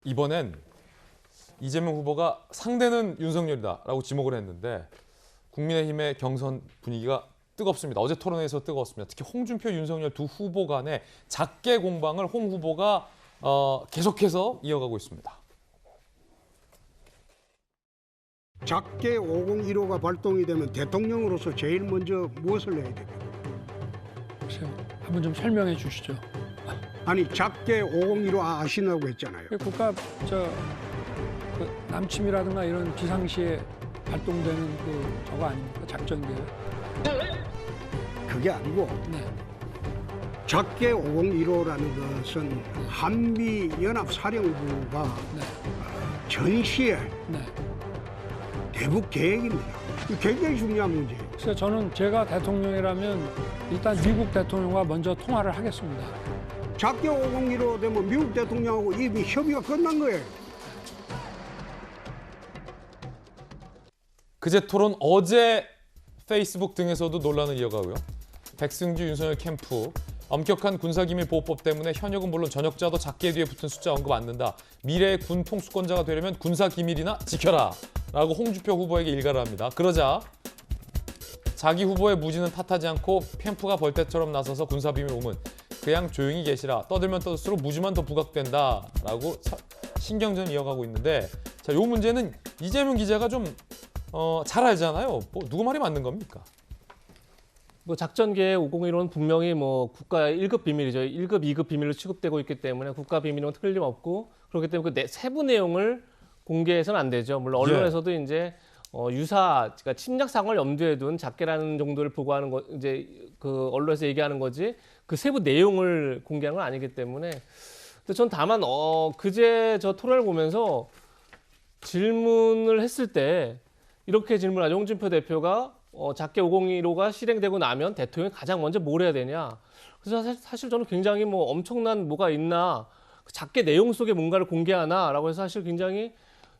이번엔 이재명 후보가 상대는 윤석열이다라고 지목을 했는데 국민의힘의 경선 분위기가 뜨겁습니다. 어제 토론회에서 뜨거웠습니다. 특히 홍준표, 윤석열 두 후보 간의 작게 공방을 홍 후보가 계속해서 이어가고 있습니다. 작게 5015가 발동이 되면 대통령으로서 제일 먼저 무엇을 해야 됩니까? 글쎄요. 한번 좀 설명해 주시죠. 아니 작게 5015 아시냐고 했잖아요. 국가 그 남침이라든가 이런 비상시에 발동되는 저거 아닙니까? 작전계획. 그게 아니고 네. 작게 5015라는 것은 한미연합사령부가 네. 전시의 네. 대북 계획입니다. 이 굉장히 중요한 문제예요. 그래서 저는 제가 대통령이라면 일단 미국 대통령과 먼저 통화를 하겠습니다. 작게 5015 되면 미국 대통령하고 이미 협의가 끝난 거예요. 그제 토론 어제 페이스북 등에서도 논란을 이어가고요. 백승주, 윤석열 캠프 엄격한 군사기밀보호법 때문에 현역은 물론 전역자도 작게 뒤에 붙은 숫자 언급 않는다. 미래의 군 통수권자가 되려면 군사기밀이나 지켜라 라고 홍준표 후보에게 일갈을 합니다. 그러자 자기 후보의 무지는 탓하지 않고 캠프가 벌떼처럼 나서서 군사비밀 오문 그냥 조용히 계시라. 떠들면 떠들수록 무지만 더 부각된다라고 신경전 이어가고 있는데 자, 요 문제는 이재명 기자가 좀 잘 알잖아요. 뭐 누구 말이 맞는 겁니까? 뭐 작전계획 5015는 분명히 뭐 국가의 1급 비밀이죠. 1급, 2급 비밀로 취급되고 있기 때문에 국가 비밀은 틀림없고 그렇기 때문에 그 세부 내용을 공개해서는 안 되죠. 물론 언론에서도 이제 유사, 그러니까 침략 상황을 염두에 둔 작계라는 정도를 보고하는 거 이제 그 언론에서 얘기하는 거지 그 세부 내용을 공개한 건 아니기 때문에. 근데 전 다만 그제 저 토론을 보면서 질문을 했을 때 이렇게 질문하죠. 홍준표 대표가 작게 5015가 실행되고 나면 대통령이 가장 먼저 뭘 해야 되냐. 그래서 사실 저는 굉장히 뭐 엄청난 뭐가 있나 작게 내용 속에 뭔가를 공개하나라고 해서 사실 굉장히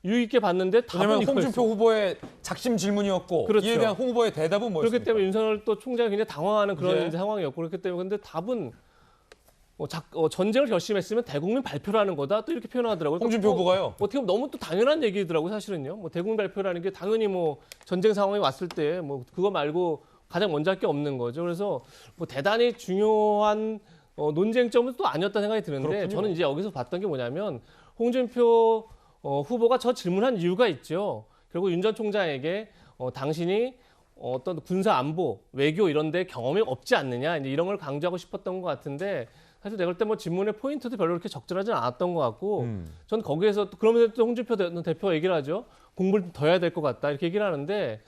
유의 있게 봤는데 왜냐면 답은 홍준표 후보의 작심 질문이었고 그렇죠. 이에 대한 홍 후보의 대답은 뭐였습니까? 그렇기 때문에 윤석열 또 총장이 굉장히 당황하는 그런 예. 이제 상황이었고 그렇기 때문에 근데 답은 전쟁을 결심했으면 대국민 발표라는 거다 또 이렇게 표현하더라고요. 홍준표 후보가요. 어떻게 보면 너무 또 당연한 얘기더라고요, 사실은요. 뭐 대국민 발표라는 게 당연히 뭐 전쟁 상황이 왔을 때 뭐 그거 말고 가장 먼저 할 게 없는 거죠. 그래서 뭐 대단히 중요한 논쟁점은 또 아니었다는 생각이 드는데 그렇군요. 저는 이제 여기서 봤던 게 뭐냐면 홍준표 후보가 저 질문한 이유가 있죠. 결국 윤 전 총장에게 당신이 어떤 군사 안보, 외교 이런 데 경험이 없지 않느냐 이제 이런 걸 강조하고 싶었던 것 같은데 사실 내가 볼 때 뭐 질문의 포인트도 별로 그렇게 적절하지는 않았던 것 같고 전 거기에서 그러면서 또 홍준표 대표가 얘기를 하죠. 공부를 더 해야 될 것 같다 이렇게 얘기를 하는데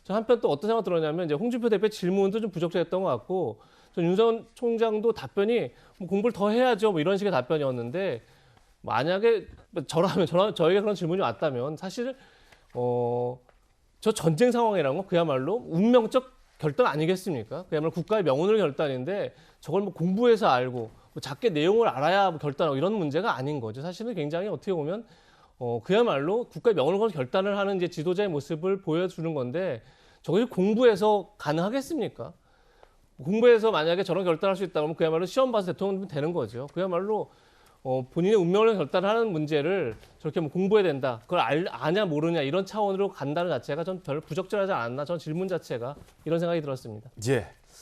저 한편 또 어떤 생각 들었냐면 이제 홍준표 대표 질문도 좀 부적절했던 것 같고 전 윤 전 총장도 답변이 뭐 공부를 더 해야죠 뭐 이런 식의 답변이었는데 만약에 저에게 그런 질문이 왔다면 사실 저 전쟁 상황이라는 건 그야말로 운명적 결단 아니겠습니까? 그야말로 국가의 명운을 결단인데 저걸 뭐 공부해서 알고 뭐 작게 내용을 알아야 뭐 결단하고 이런 문제가 아닌 거죠. 사실은 굉장히 어떻게 보면 그야말로 국가의 명운을 건 결단을 하는 이제 지도자의 모습을 보여주는 건데 저것이 공부해서 가능하겠습니까? 공부해서 만약에 저런 결단할 수 있다면 그야말로 시험 봐서 대통령 되는 거죠. 그야말로 본인의 운명을 결단하는 문제를 저렇게 뭐 공부해야 된다. 그걸 아냐 모르냐 이런 차원으로 간다는 자체가 전 별로 부적절하지 않나. 전 질문 자체가 이런 생각이 들었습니다. 예.